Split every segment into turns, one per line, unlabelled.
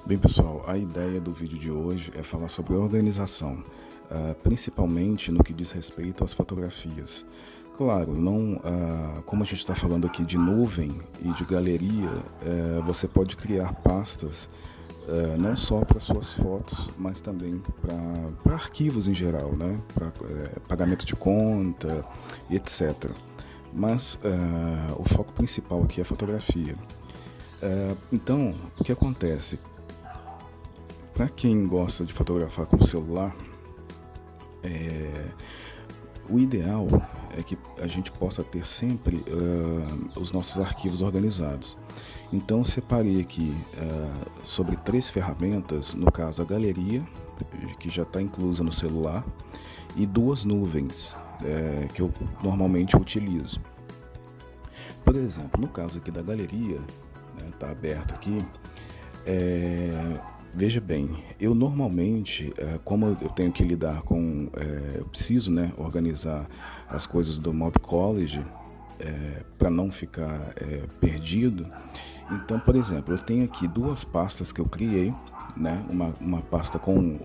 Bem, pessoal, a ideia do vídeo de hoje é falar sobre organização, principalmente no que diz respeito às fotografias. Claro, não, como a gente está falando aqui de nuvem e de galeria, você pode criar pastas não só para suas fotos, mas também para arquivos em geral, né? Para pagamento de conta, etc. Mas o foco principal aqui é a fotografia. Então, o que acontece? Para quem gosta de fotografar com o celular, o ideal é que a gente possa ter sempre os nossos arquivos organizados. Então, eu separei aqui sobre 3 ferramentas, no caso a galeria, que já está inclusa no celular, e 2 nuvens, que eu normalmente utilizo. Por exemplo, no caso aqui da galeria, está aberto aqui, veja bem, eu normalmente, como eu tenho que lidar com, eu preciso, organizar as coisas do Mob College para não ficar perdido. Então, por exemplo, eu tenho aqui 2 pastas que eu criei, né? Uma pasta com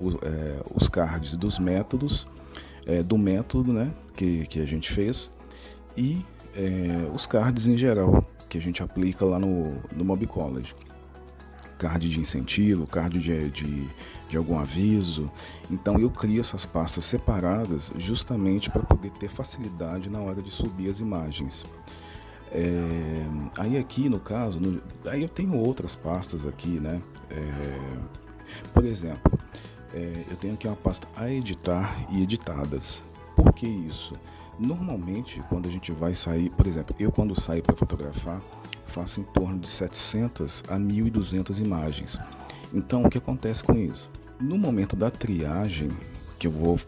os cards dos métodos, do método, né? que a gente fez, e os cards em geral que a gente aplica lá no Mob College. Card de incentivo, card de algum aviso. Então eu crio essas pastas separadas justamente para poder ter facilidade na hora de subir as imagens. Aí aqui no caso, aí eu tenho outras pastas aqui, né? Por exemplo, eu tenho aqui uma pasta a editar e editadas. Por que isso? Normalmente quando a gente vai sair, por exemplo, eu quando saio para fotografar, faço em torno de 700 a 1.200 imagens. Então, o que acontece com isso? No momento da triagem, que eu vou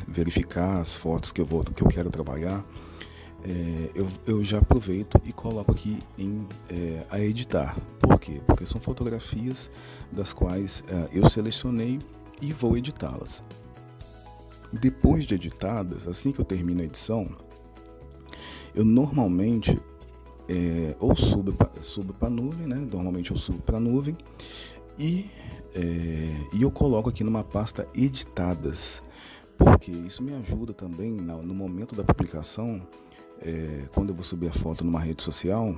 verificar as fotos que eu quero trabalhar, eu já aproveito e coloco aqui a editar. Por quê? Porque são fotografias das quais eu selecionei e vou editá-las. Depois de editadas, assim que eu termino a edição, eu normalmente ou subo para a nuvem, né? Normalmente eu subo para a nuvem e eu coloco aqui numa pasta editadas, porque isso me ajuda também no momento da publicação. Quando eu vou subir a foto numa rede social,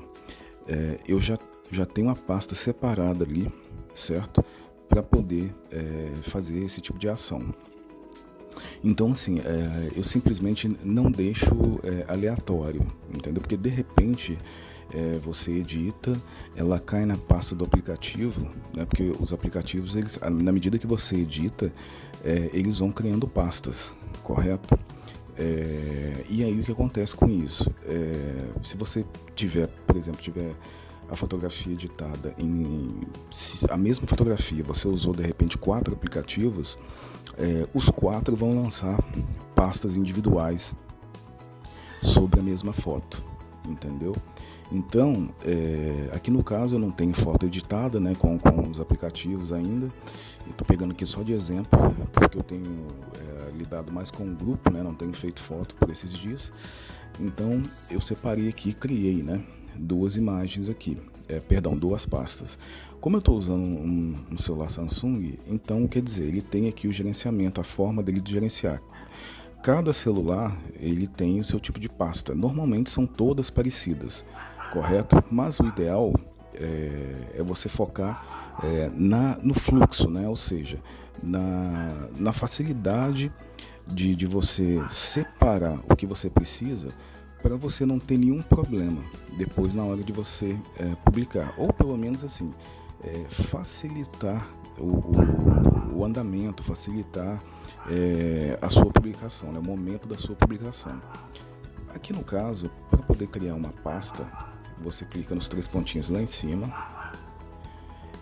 eu já tenho uma pasta separada ali, certo? Para poder fazer esse tipo de ação. Então, assim, eu simplesmente não deixo aleatório, entendeu? Porque de repente você edita, ela cai na pasta do aplicativo, né? Porque os aplicativos, eles, na medida que você edita, eles vão criando pastas, correto? E aí o que acontece com isso? Se você tiver, por exemplo, a fotografia editada a mesma fotografia, você usou de repente 4 aplicativos, os 4 vão lançar pastas individuais sobre a mesma foto, entendeu? Então, aqui no caso eu não tenho foto editada, né, com os aplicativos ainda. Estou pegando aqui só de exemplo, porque eu tenho lidado mais com o grupo, né, não tenho feito foto por esses dias. Então eu separei aqui, criei, né, 2 imagens aqui, 2 pastas. Como eu estou usando um celular Samsung, então quer dizer, ele tem aqui o gerenciamento, a forma dele de gerenciar. Cada celular ele tem o seu tipo de pasta. Normalmente são todas parecidas, correto? Mas o ideal é você focar no fluxo, né? Ou seja, na facilidade de você separar o que você precisa, para você não ter nenhum problema depois na hora de você publicar, ou pelo menos assim, facilitar o andamento, facilitar a sua publicação, né, o momento da sua publicação. Aqui no caso, para poder criar uma pasta, você clica nos 3 pontinhos lá em cima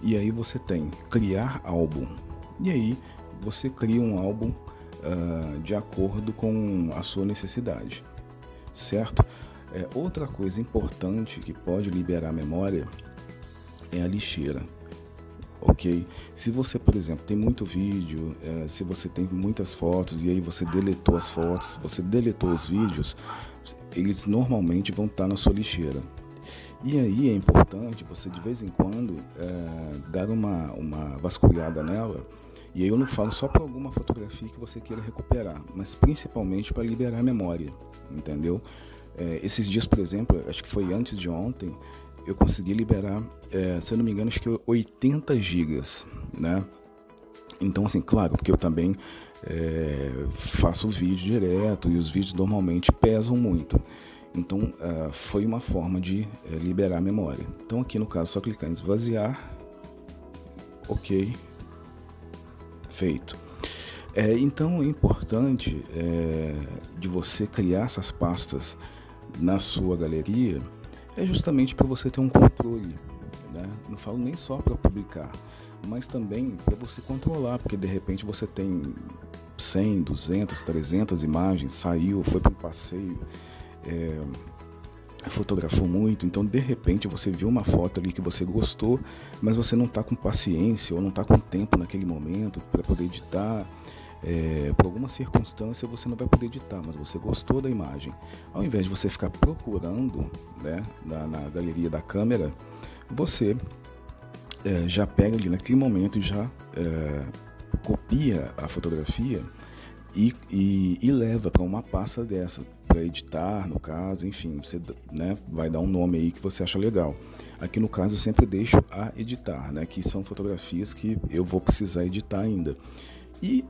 e aí você tem criar álbum, e aí você cria um álbum de acordo com a sua necessidade, certo? Outra coisa importante que pode liberar a memória é a lixeira, ok? Se você, por exemplo, tem muito vídeo, se você tem muitas fotos e aí você deletou as fotos, você deletou os vídeos, eles normalmente vão estar na sua lixeira. E aí é importante você de vez em quando dar uma vasculhada nela. E aí eu não falo só para alguma fotografia que você queira recuperar, mas principalmente para liberar a memória, entendeu? Esses dias, por exemplo, acho que foi antes de ontem, eu consegui liberar, se eu não me engano, acho que 80 gigas, né? Então, assim, claro, porque eu também faço vídeo direto e os vídeos normalmente pesam muito. Então, foi uma forma de liberar a memória. Então, aqui no caso, só clicar em esvaziar, ok, feito. Então, é importante de você criar essas pastas na sua galeria, justamente para você ter um controle, né? Não falo nem só para publicar, mas também para você controlar, porque de repente você tem 100, 200, 300 imagens, saiu, foi para um passeio, fotografou muito, então de repente você viu uma foto ali que você gostou, mas você não está com paciência ou não está com tempo naquele momento para poder editar. Por alguma circunstância você não vai poder editar, mas você gostou da imagem. Ao invés de você ficar procurando, né, na galeria da câmera, você já pega ali naquele momento e já copia a fotografia e leva para uma pasta dessa, para editar, no caso, enfim, você, né, vai dar um nome aí que você acha legal. Aqui no caso eu sempre deixo a editar, né, que são fotografias que eu vou precisar editar ainda. E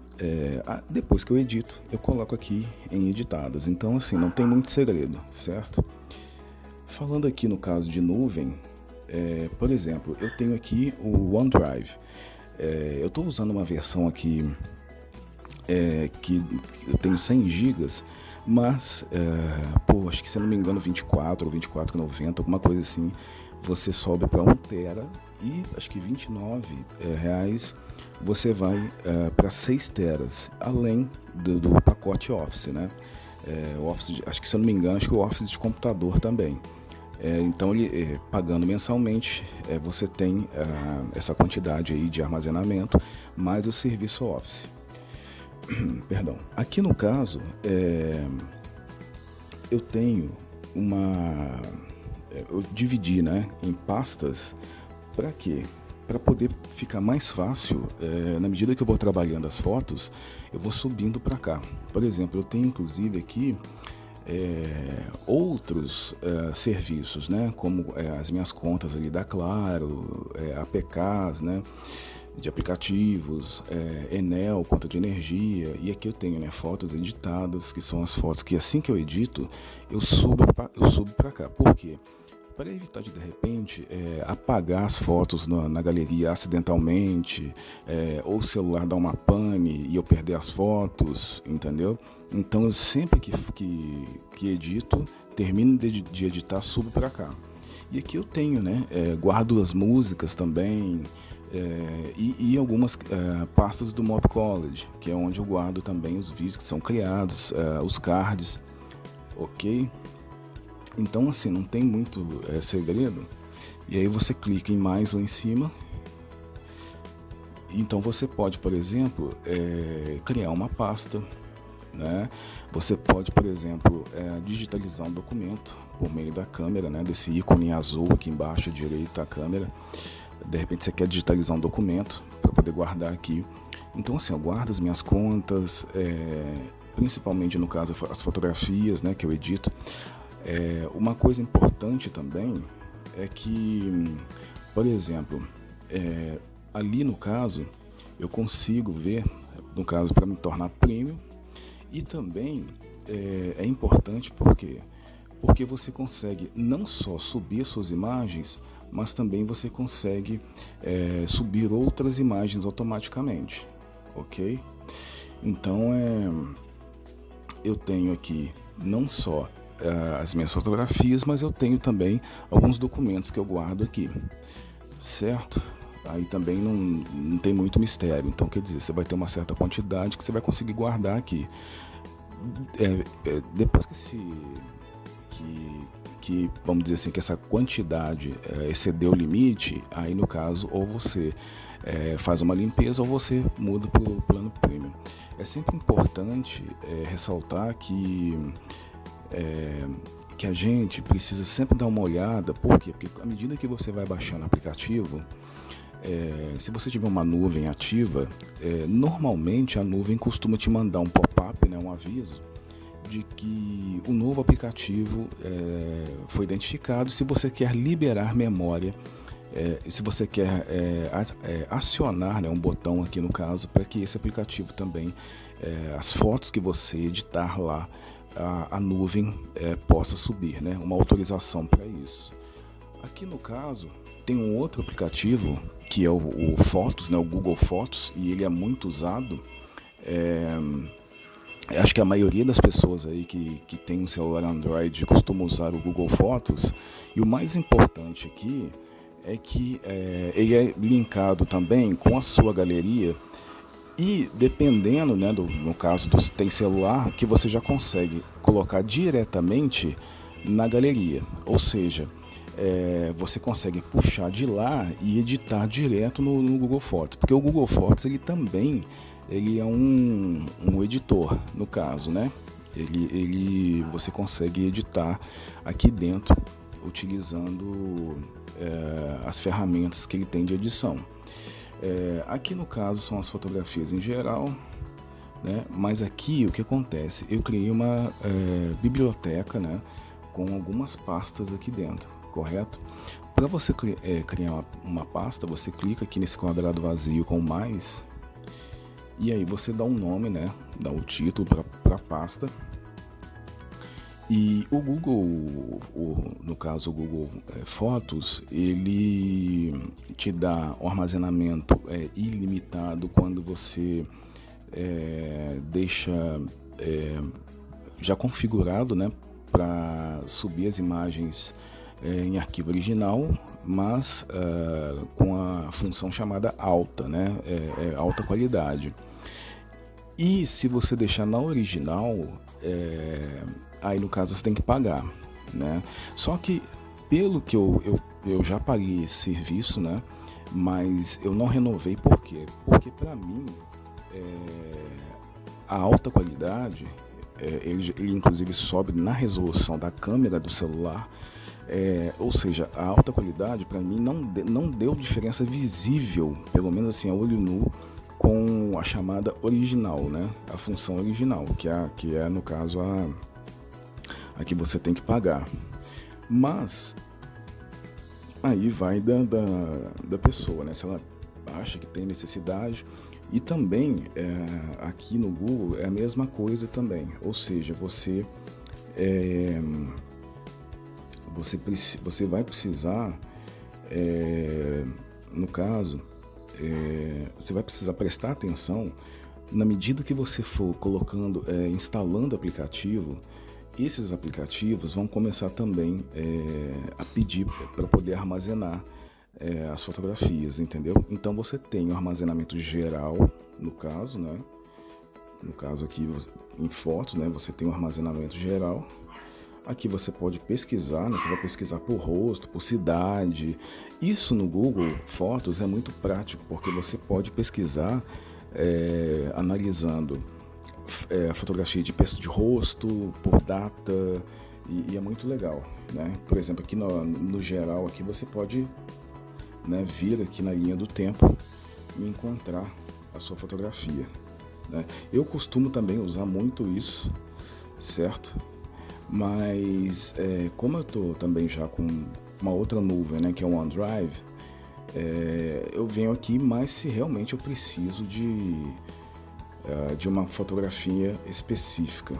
depois que eu edito, eu coloco aqui em editadas. Então, assim, não tem muito segredo, certo? Falando aqui no caso de nuvem, por exemplo, eu tenho aqui o OneDrive. Eu estou usando uma versão aqui que eu tenho 100 gigas, mas, acho que se eu não me engano 24 ou 24,90, alguma coisa assim, você sobe para 1 tera e acho que R$29 você vai para 6 teras, além do pacote Office, né? O Office, acho que se eu não me engano, acho que o Office de computador também. Então, ele, pagando mensalmente, você tem essa quantidade aí de armazenamento, mais o serviço Office. Perdão. Aqui no caso, eu tenho eu dividi, né, em pastas. Para quê? Para poder ficar mais fácil, na medida que eu vou trabalhando as fotos, eu vou subindo para cá. Por exemplo, eu tenho inclusive aqui outros serviços, né, como as minhas contas ali da Claro, APKs, né, de aplicativos, Enel, conta de energia, e aqui eu tenho, né, fotos editadas, que são as fotos que assim que eu edito, eu subo para cá. Por quê? Para evitar de repente apagar as fotos na galeria acidentalmente, ou o celular dar uma pane e eu perder as fotos, entendeu? Então eu sempre que edito, termino de editar, subo para cá. E aqui eu tenho, né, guardo as músicas também, e algumas pastas do Mob College, que é onde eu guardo também os vídeos que são criados, os cards, ok? Então, assim, não tem muito segredo. E aí você clica em mais lá em cima. Então você pode, por exemplo, criar uma pasta, né? Você pode, por exemplo, digitalizar um documento por meio da câmera, né? Desse ícone azul aqui embaixo à direita, a câmera. De repente você quer digitalizar um documento para poder guardar aqui. Então, assim, eu guardo as minhas contas, principalmente no caso as fotografias, né, que eu edito. Uma coisa importante também é que, por exemplo, ali no caso eu consigo ver, no caso para me tornar premium, e também é importante porque você consegue não só subir suas imagens, mas também você consegue subir outras imagens automaticamente, ok? Então eu tenho aqui não só as minhas fotografias, mas eu tenho também alguns documentos que eu guardo aqui, certo? Aí também não tem muito mistério, então quer dizer, você vai ter uma certa quantidade que você vai conseguir guardar aqui. Depois que vamos dizer assim, que essa quantidade excedeu o limite, aí no caso, ou você faz uma limpeza ou você muda para o plano premium. É sempre importante ressaltar que que a gente precisa sempre dar uma olhada. Por quê? Porque à medida que você vai baixando o aplicativo, se você tiver uma nuvem ativa, normalmente a nuvem costuma te mandar um pop-up, né, um aviso de que o novo aplicativo foi identificado. Se você quer liberar memória, se você quer acionar, né, um botão aqui no caso, para que esse aplicativo também, as fotos que você editar lá, a nuvem possa subir, né, uma autorização para isso. Aqui no caso tem um outro aplicativo que é o Fotos, né, o Google Fotos, e ele é muito usado. Acho que a maioria das pessoas aí que tem um celular Android costuma usar o Google Fotos. E o mais importante aqui é que ele é linkado também com a sua galeria. E dependendo, né, no caso dos tem celular, que você já consegue colocar diretamente na galeria. Ou seja, você consegue puxar de lá e editar direto no Google Fotos. Porque o Google Fotos ele também é um editor, no caso, né? Você consegue editar aqui dentro utilizando as ferramentas que ele tem de edição. Aqui no caso são as fotografias em geral, né? Mas aqui o que acontece? Eu criei uma biblioteca, né, com algumas pastas aqui dentro, correto? Para você criar uma pasta, você clica aqui nesse quadrado vazio com mais, e aí você dá um nome, né? Dá o título para a pasta. E o Google, no caso o Google Fotos, ele te dá um armazenamento ilimitado quando você deixa já configurado, né, para subir as imagens em arquivo original, mas com a função chamada alta, né, alta qualidade. E se você deixar na original, aí no caso você tem que pagar, né? Só que pelo que eu já paguei esse serviço, né? Mas eu não renovei. Por quê? Porque para mim a alta qualidade, ele inclusive sobe na resolução da câmera do celular. Ou seja, a alta qualidade para mim não deu diferença visível, pelo menos assim a olho nu, com a chamada original, né? A função original, que é no caso a que você tem que pagar. Mas aí vai da pessoa, né? Se ela acha que tem necessidade. E também aqui no Google é a mesma coisa também. Ou seja, você vai precisar, no caso, você vai precisar prestar atenção na medida que você for colocando, instalando aplicativo. Esses aplicativos vão começar também a pedir para poder armazenar as fotografias, entendeu? Então você tem o armazenamento geral, no caso, né? No caso aqui em fotos, né? Você tem o armazenamento geral. Aqui você pode pesquisar, né? Você vai pesquisar por rosto, por cidade. Isso no Google Fotos é muito prático, porque você pode pesquisar analisando a fotografia de rosto, por data, e é muito legal, né? Por exemplo, aqui no geral, aqui você pode, né, vir aqui na linha do tempo e encontrar a sua fotografia, né? Eu costumo também usar muito isso, certo? Mas como eu estou também já com uma outra nuvem, né, que é o OneDrive, eu venho aqui mais se realmente eu preciso de uma fotografia específica.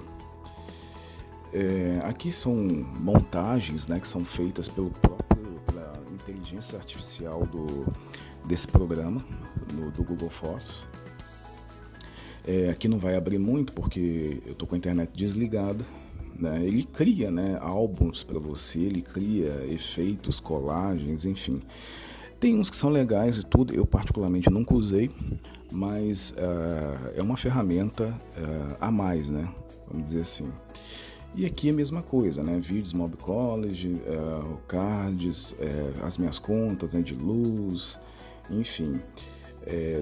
Aqui são montagens, né, que são feitas pela inteligência artificial desse programa, do Google Fotos. Aqui não vai abrir muito porque eu estou com a internet desligada, né? Ele cria, né, álbuns para você, ele cria efeitos, colagens, enfim. Tem uns que são legais e tudo, eu particularmente nunca usei, mas é uma ferramenta a mais, né? Vamos dizer assim. E aqui é a mesma coisa, né? Vídeos, Mob College, cards, as minhas contas, né, de luz, enfim.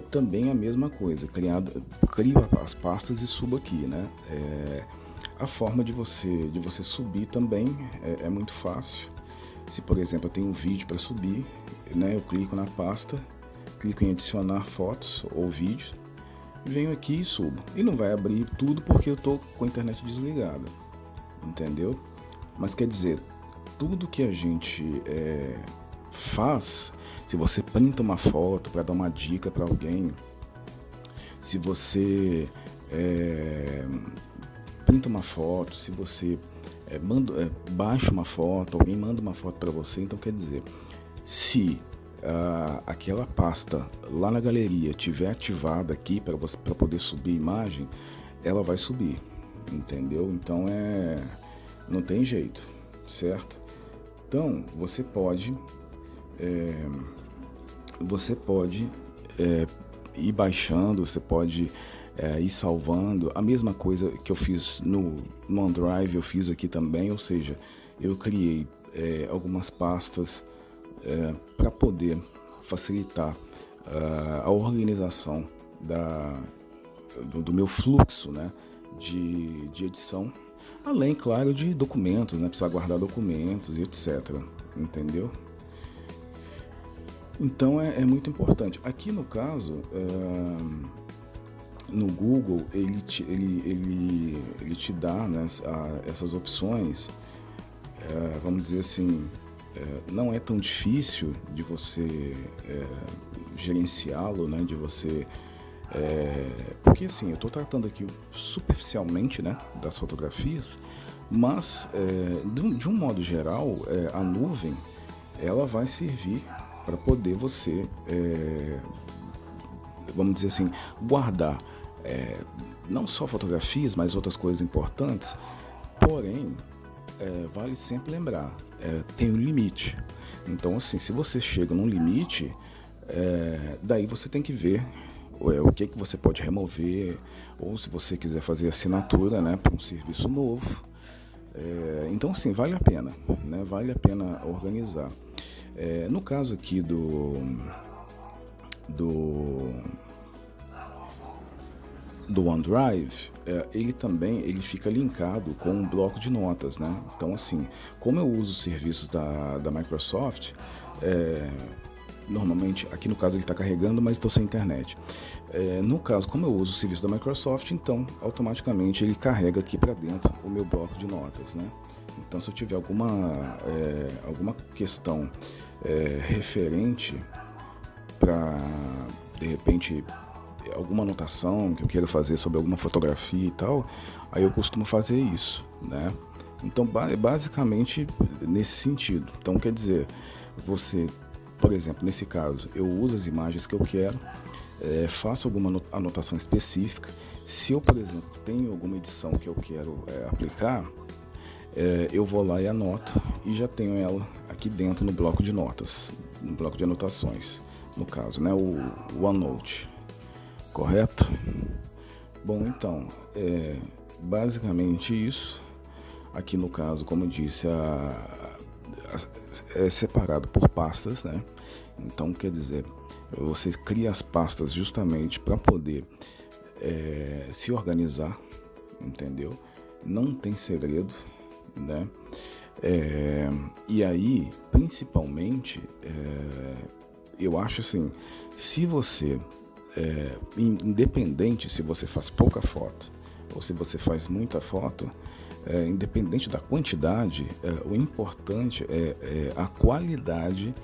Também a mesma coisa, crio as pastas e subo aqui, né? A forma de você subir também é muito fácil. Se, por exemplo, eu tenho um vídeo para subir, né, eu clico na pasta, clico em adicionar fotos ou vídeos, venho aqui e subo. E não vai abrir tudo porque eu estou com a internet desligada, entendeu? Mas quer dizer, tudo que a gente faz, se você printa uma foto para dar uma dica para alguém, se você printa uma foto, se você baixa uma foto, alguém manda uma foto para você, então quer dizer, se aquela pasta lá na galeria tiver ativada aqui para poder subir a imagem, ela vai subir, entendeu? Então não tem jeito, certo? Então você pode ir baixando, você pode ir salvando. A mesma coisa que eu fiz no OneDrive, eu fiz aqui também, ou seja, eu criei algumas pastas para poder facilitar a organização do meu fluxo, né, de edição, além, claro, de documentos, né, precisar guardar documentos e etc, entendeu? Então é muito importante. Aqui no caso, no Google, ele te dá, né, essas opções, vamos dizer assim, não é tão difícil de você gerenciá-lo, né, de você... porque assim, eu estou tratando aqui superficialmente, né, das fotografias, mas de um modo geral, a nuvem ela vai servir para poder você, vamos dizer assim, guardar não só fotografias, mas outras coisas importantes. Porém, vale sempre lembrar, tem um limite. Então, assim, se você chega num limite, daí você tem que ver o que você pode remover, ou se você quiser fazer assinatura, né, para um serviço novo. Então, sim, vale a pena, né? Vale a pena organizar. No caso aqui do OneDrive, ele fica linkado com um bloco de notas, né? Então, assim, como eu uso os serviços da Microsoft, normalmente, aqui no caso ele está carregando, mas estou sem internet. No caso, como eu uso o serviço da Microsoft, então automaticamente ele carrega aqui para dentro o meu bloco de notas, né? Então, se eu tiver alguma questão referente para, de repente, alguma anotação que eu queira fazer sobre alguma fotografia e tal, aí eu costumo fazer isso, né? Então, basicamente nesse sentido. Então, quer dizer, você, por exemplo, nesse caso, eu uso as imagens que eu quero, faço alguma anotação específica. Se eu, por exemplo, tenho alguma edição que eu quero aplicar, eu vou lá e anoto e já tenho ela aqui dentro no bloco de notas, no bloco de anotações, no caso, né, o OneNote, correto? Bom, então, basicamente isso. Aqui no caso, como eu disse, é separado por pastas, né? Então, quer dizer, você cria as pastas justamente para poder se organizar, entendeu? Não tem segredo, né? E aí, principalmente, eu acho assim, se você, independente se você faz pouca foto ou se você faz muita foto, independente da quantidade, o importante é a qualidade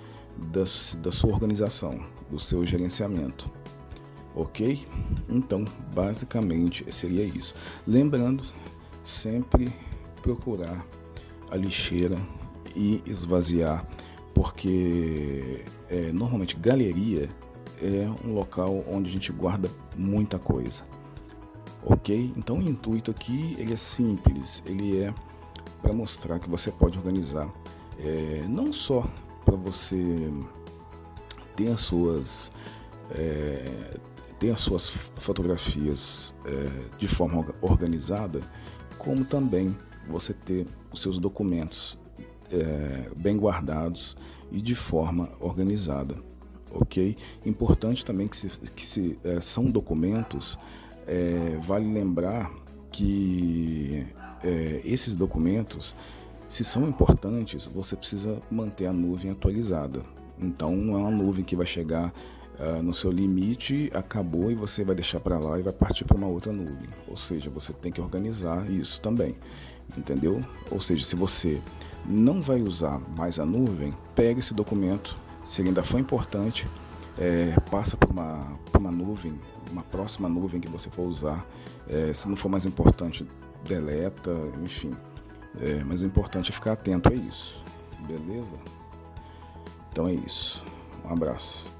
da sua organização, do seu gerenciamento, ok? Então, basicamente seria isso. Lembrando, sempre procurar a lixeira e esvaziar, porque normalmente galeria é um local onde a gente guarda muita coisa, ok? Então o intuito aqui ele é simples, ele é para mostrar que você pode organizar, não só para você ter as suas fotografias de forma organizada, como também você ter os seus documentos bem guardados e de forma organizada, ok? Importante também que são documentos, vale lembrar que esses documentos, se são importantes, você precisa manter a nuvem atualizada. Então não é uma nuvem que vai chegar no seu limite, acabou e você vai deixar para lá e vai partir para uma outra nuvem. Ou seja, você tem que organizar isso também, entendeu? Ou seja, se você não vai usar mais a nuvem, pega esse documento, se ele ainda for importante, passa para uma nuvem, uma próxima nuvem que você for usar. Se não for mais importante, deleta, enfim. Mas o importante é ficar atento a isso, beleza? Então é isso. Um abraço.